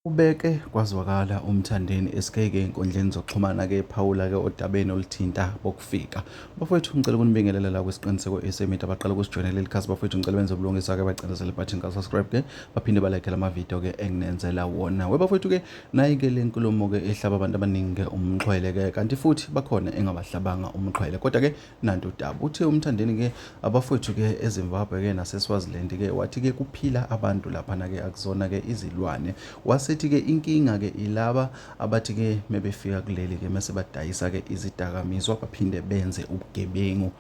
Ubeke kwazwakala uMthandeni SK-ke ey'nkundleni zokuxhumana-ke ephawula-ke odabeni oluthinta bokufika. Bafowethu ngicela ukunibingelela la kwisiqiniseko eSemit abaqala ukusijoyina leli khasi bafowethu ngicela benze ubulungiswa-ke bacindezele ibhathini ka-subscribe-ke baphinde balike lamavidiyo-ke enginenzela wona. Bafowethu-ke nayi-ke le nkulumo-ke ehlaba abantu abaningi-ke umxhwele-ke kanti futhi bakhona engabahlabanga umxhwele. Kodwa-ke nanto udaba uthe uMthandeni-ke abafowethu-ke eZimbabwe-ke naseSwaziland-ke wathi-ke kuphila abantu laphana-ke akuzona-ke izilwane. Wasithi-ke inkinga-ke ilaba abathi-ke mebefika kuleli-ke mase badayisa-ke izidakamizwa baphinde benze ubugebengu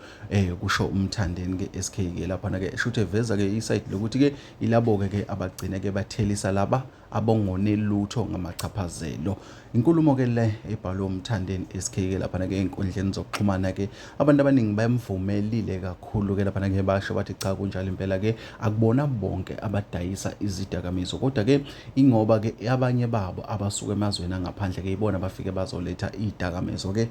kusho uMthandeni-ke SK-ke laphana-ke shuthe eveza-ke isayidi lokuthi-ke ilabo-ke abagcine-ke bathelisa laba abongonelutho ngamachaphazelo. Inkulumo-ke le ebhalwe uMthandeni SK-ke laphana-ke ey'nkundleni zokuxhumana-ke abantu abaningi bamvumelile kakhulu-ke laphana-ke basho bathi cha kunjalo impela-ke akubona bonke abadayisa izidakamizwa kodwa-ke ingoba-ke abanye babo abasuka emazweni angaphandle-ke ibona bafike bazoletha iy'dakamizwa-ke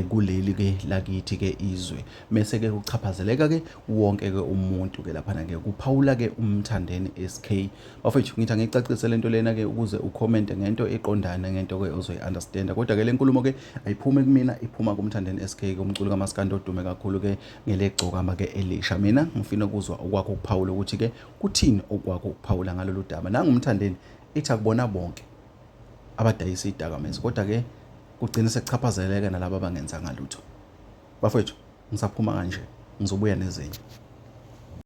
kuleli-ke lakithi-ke izwe. Mese-ke kuchaphazeleka-ke wonke-ke umuntu-ke laphana-ke kuphawula-ke uMthandeni SK. Bafethu ngithi angicacise lento lena-ke ukuze ukhomente ngento eqondana ngento-ke ozoyi-understand-a kodwa-ke le nkulumo-ke ayiphumi kumina iphuma kuMthandeni SK-ke umculi kaMaskandi odume kakhulu-ke ngelegcokama-ke elisha. Mina ngifuna ukuzwa okwakho ukuphawula ukuthi-ke kuthini okwakho ukuphawula ngalolu daba. Nangu uMthandeni ithi akubona bonke abadayisa iy'dakamizwa kodwa-ke kugcine sekuchaphazeleka nalabo abangenzanga lutho. Bafowethu ngisaphuma kanje ngizobuya nezinye.